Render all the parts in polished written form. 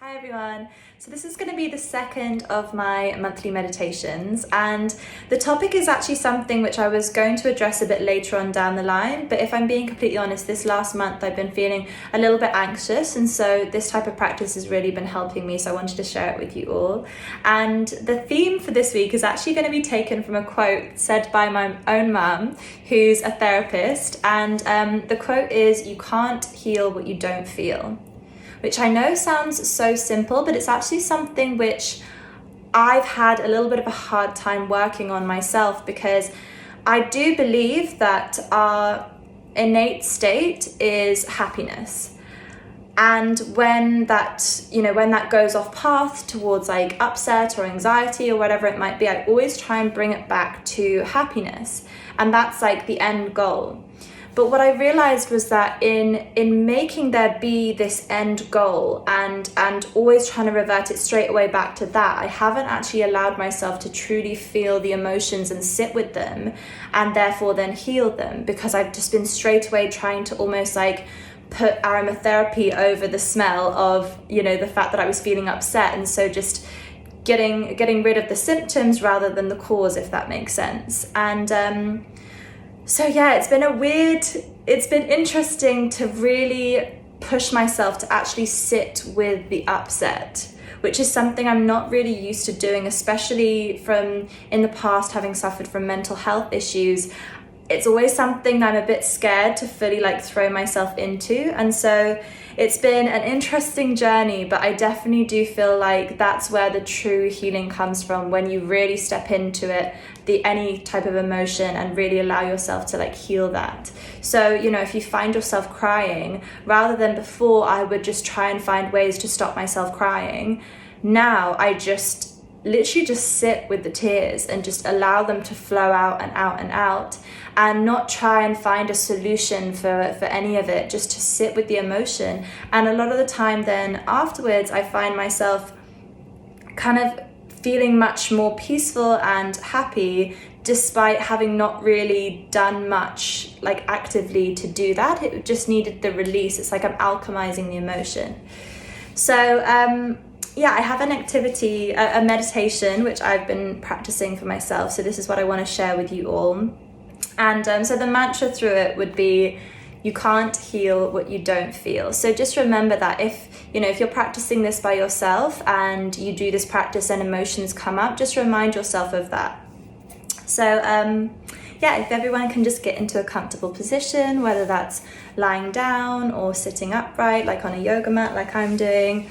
Hi everyone. So this is going to be the second of my monthly meditations, and the topic is actually something which I was going to address a bit later on down the line, but if I'm being completely honest, this last month I've been feeling a little bit anxious, and so this type of practice has really been helping me, so I wanted to share it with you all. And the theme for this week is actually going to be taken from a quote said by my own mum, who's a therapist, and the quote is, "You can't heal what you don't feel." Which I know sounds so simple, but it's actually something which I've had a little bit of a hard time working on myself, because I do believe that our innate state is happiness. And when that goes off path towards like upset or anxiety or whatever it might be, I always try and bring it back to happiness. And that's like the end goal. But what I realized was that in making there be this end goal and always trying to revert it straight away back to that, I haven't actually allowed myself to truly feel the emotions and sit with them and therefore then heal them, because I've just been straight away trying to almost like put aromatherapy over the smell of, the fact that I was feeling upset. And so just getting rid of the symptoms rather than the cause, if that makes sense. And so yeah, it's been interesting to really push myself to actually sit with the upset, which is something I'm not really used to doing, especially from in the past, having suffered from mental health issues. It's always something that I'm a bit scared to fully like throw myself into. And so it's been an interesting journey, but I definitely do feel like that's where the true healing comes from, when you really step into it, any type of emotion, and really allow yourself to like heal that. So, if you find yourself crying, rather than before I would just try and find ways to stop myself crying, now I just literally just sit with the tears and just allow them to flow out and out and out, and not try and find a solution for any of it, just to sit with the emotion. And a lot of the time then afterwards, I find myself kind of feeling much more peaceful and happy, despite having not really done much like actively to do that. It just needed the release. It's like I'm alchemizing the emotion. So I have an activity, a meditation, which I've been practicing for myself. So this is what I want to share with you all. And so the mantra through it would be, you can't heal what you don't feel. So just remember that if you're practicing this by yourself and you do this practice and emotions come up, just remind yourself of that. So if everyone can just get into a comfortable position, whether that's lying down or sitting upright, like on a yoga mat, like I'm doing.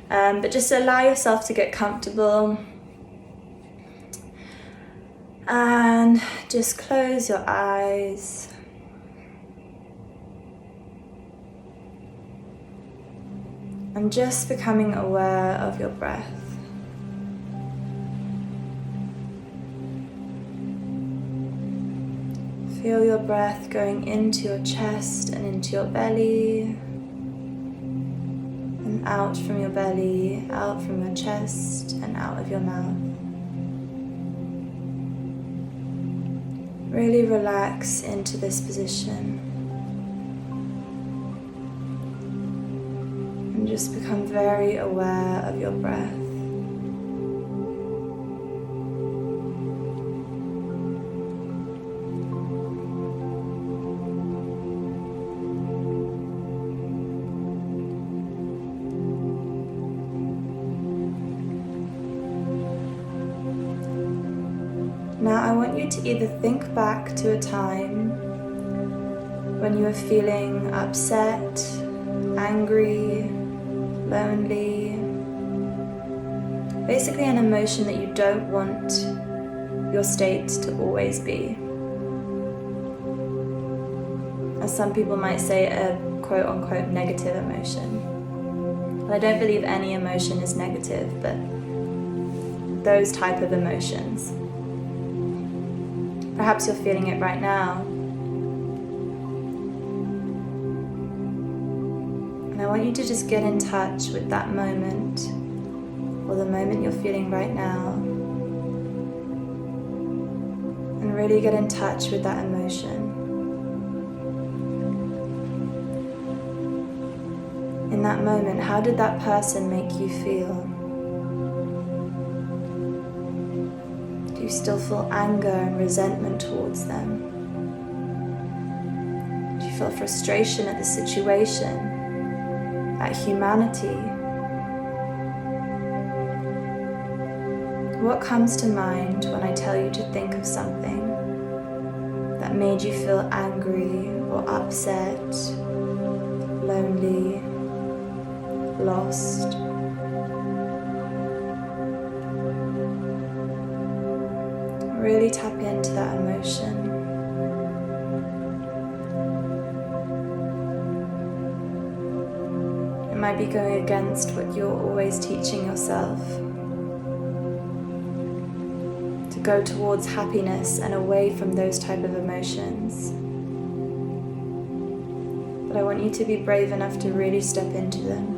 But just allow yourself to get comfortable, and just close your eyes. And just becoming aware of your breath. Feel your breath going into your chest and into your belly, and out from your belly, out from your chest, and out of your mouth. Really relax into this position. And just become very aware of your breath. Now I want you to either think back to a time when you were feeling upset, angry, lonely, basically an emotion that you don't want your state to always be. As some people might say, a quote-unquote negative emotion. Well, I don't believe any emotion is negative, but those type of emotions. Perhaps you're feeling it right now. And I want you to just get in touch with that moment, or the moment you're feeling right now, and really get in touch with that emotion. In that moment, how did that person make you feel? Do you still feel anger and resentment towards them? Do you feel frustration at the situation, at humanity? What comes to mind when I tell you to think of something that made you feel angry or upset, lonely, lost? Really tap into that emotion. It might be going against what you're always teaching yourself. To go towards happiness and away from those type of emotions. But I want you to be brave enough to really step into them.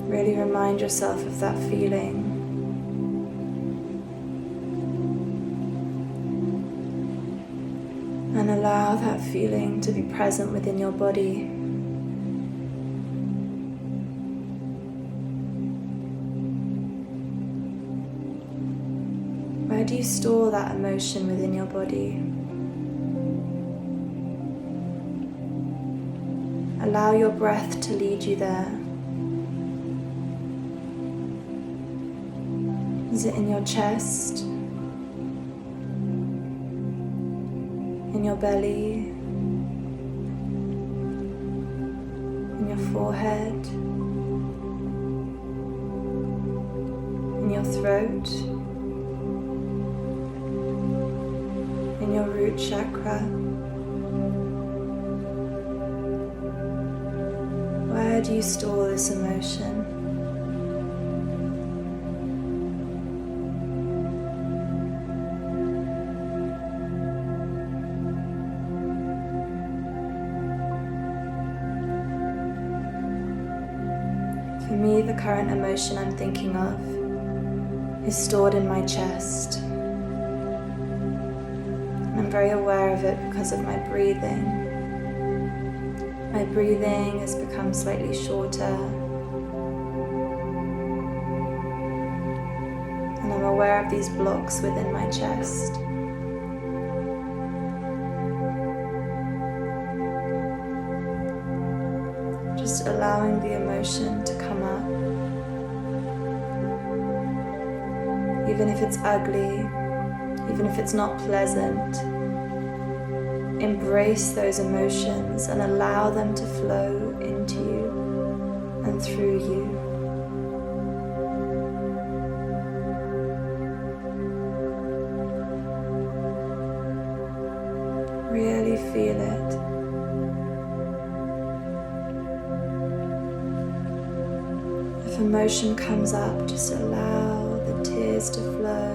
Really remind yourself of that feeling. And allow that feeling to be present within your body. Where do you store that emotion within your body? Allow your breath to lead you there. Is it in your chest? In your belly? In your forehead? In your throat? In your root chakra? Where do you store this emotion? For me, the current emotion I'm thinking of is stored in my chest. I'm very aware of it because of my breathing. My breathing has become slightly shorter, and I'm aware of these blocks within my chest. Just allowing the emotion to come up, even if it's ugly, even if it's not pleasant. Embrace those emotions and allow them to flow into you and through you. Really feel it. If emotion comes up, just allow the tears to flow,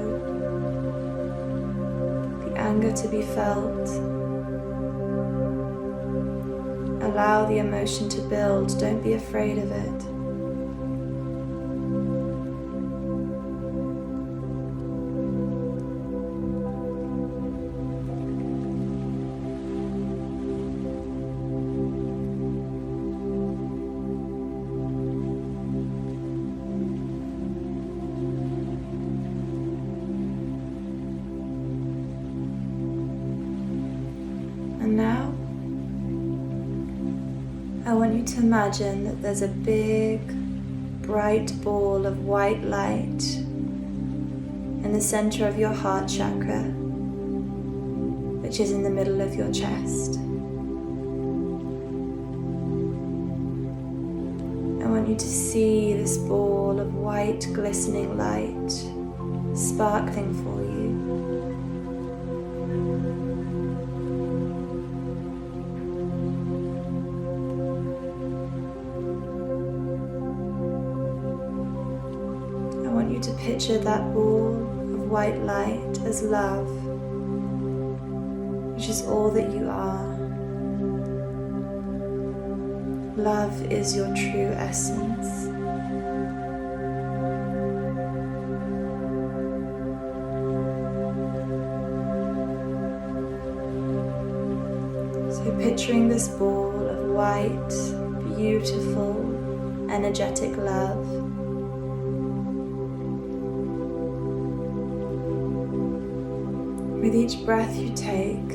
the anger to be felt. Allow the emotion to build, don't be afraid of it. And now, I want you to imagine that there's a big, bright ball of white light in the center of your heart chakra, which is in the middle of your chest. I want you to see this ball of white, glistening light sparkling for you. To picture that ball of white light as love, which is all that you are. Love is your true essence. So picturing this ball white, beautiful, energetic love. With each breath you take,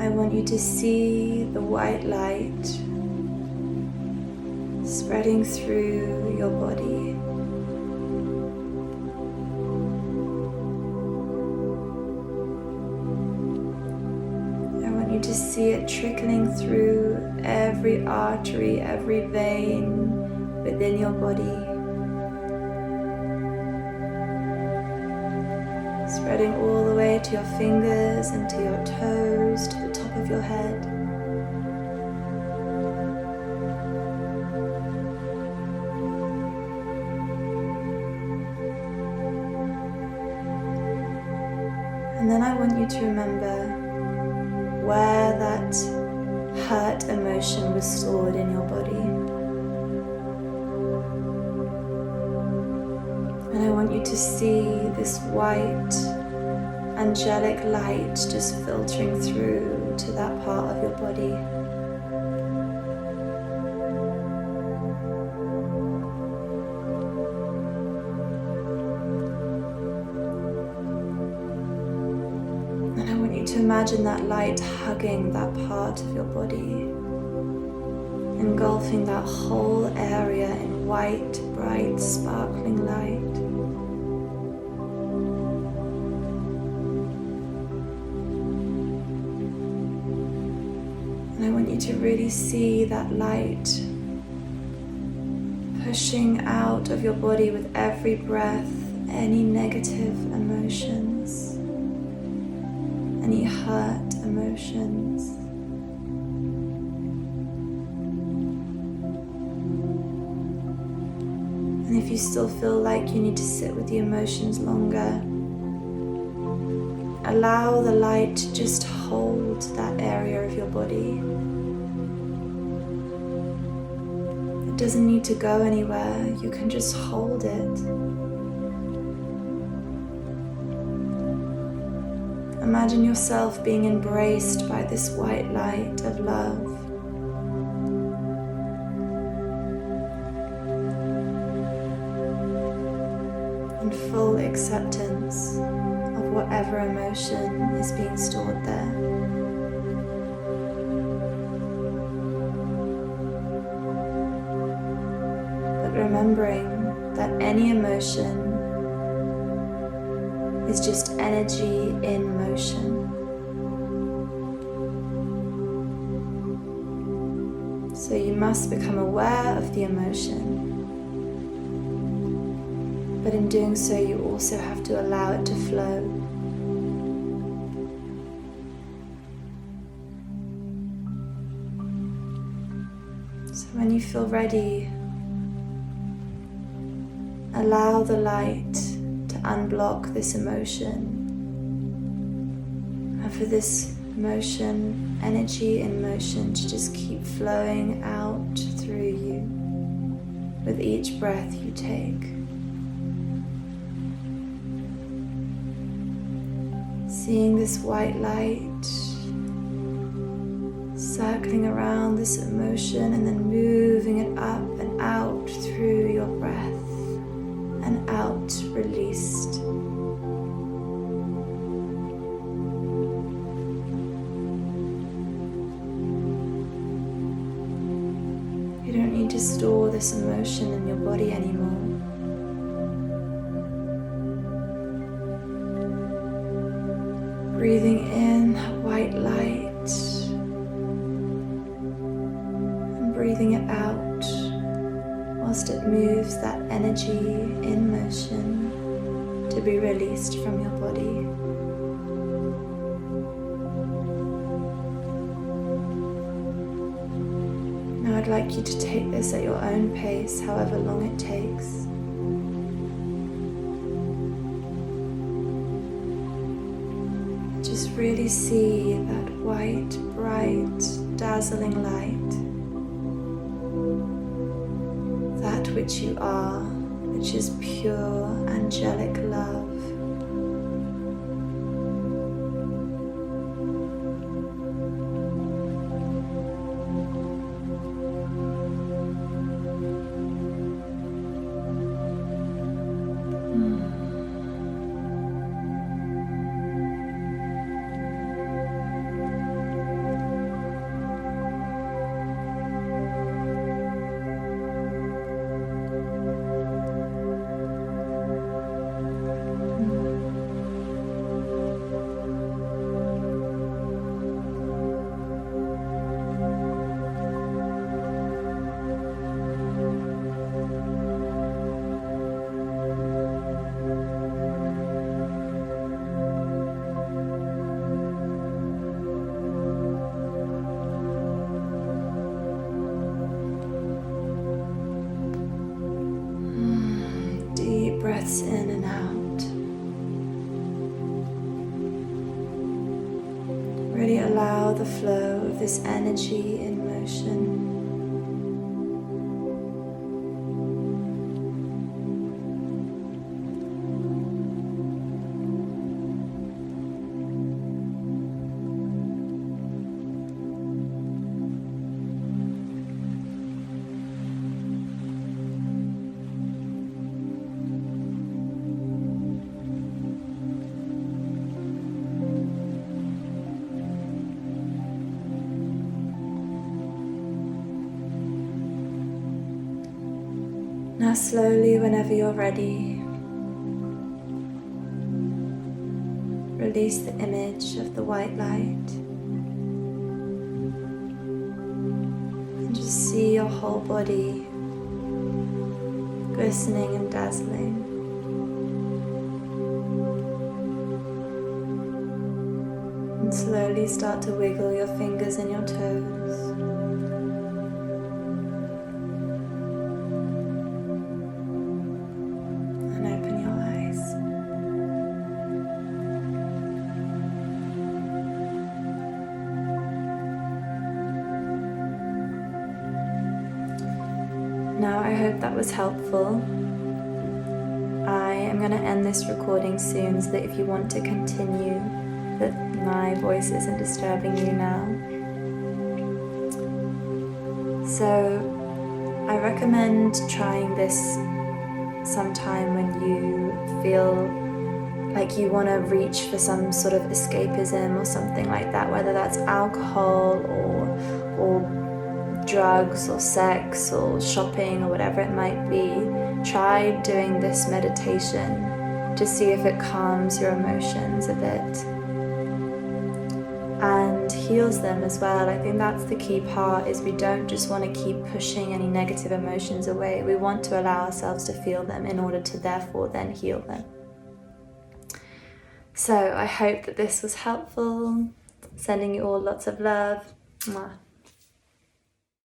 I want you to see the white light spreading through your body. I want you to see it trickling through every artery, every vein within your body. Spreading all the way to your fingers and to your toes, to the top of your head. And then I want you to remember where that hurt emotion was stored in your body. And I want you to see this white, angelic light just filtering through to that part of your body. And I want you to imagine that light hugging that part of your body, engulfing that whole area in white, bright, sparkling light. And I want you to really see that light pushing out of your body with every breath any negative emotions, any hurt emotions. And if you still feel like you need to sit with the emotions longer, allow the light to just hold that area of your body. It doesn't need to go anywhere, you can just hold it. Imagine yourself being embraced by this white light of love. And full acceptance of whatever emotion is being stored there. But remembering that any emotion is just energy in motion. So you must become aware of the emotion. But in doing so, you also have to allow it to flow. So when you feel ready, allow the light to unblock this emotion. And for this motion, energy in motion, to just keep flowing out through you with each breath you take. Seeing this white light circling around this emotion and then moving it up and out through your breath and out released. You don't need to store this emotion in your body anymore. Breathing in that white light and breathing it out whilst it moves that energy in motion to be released from your body. Now I'd like you to take this at your own pace, however long it takes. Just really see that white, bright, dazzling light. That which you are, which is pure, angelic love. breaths in and out. Really allow the flow of this energy in motion. Now slowly, whenever you're ready, release the image of the white light and just see your whole body glistening and dazzling. And slowly start to wiggle your fingers and your toes. Now I hope that was helpful. I am going to end this recording soon so that if you want to continue, that my voice isn't disturbing you now. So I recommend trying this sometime when you feel like you want to reach for some sort of escapism or something like that, whether that's alcohol or drugs or sex or shopping or whatever it might be. Try doing this meditation to see if it calms your emotions a bit and heals them as well. I think that's the key part, is we don't just want to keep pushing any negative emotions away. We want to allow ourselves to feel them in order to therefore then heal them. So I hope that this was helpful. Sending you all lots of love. Mwah.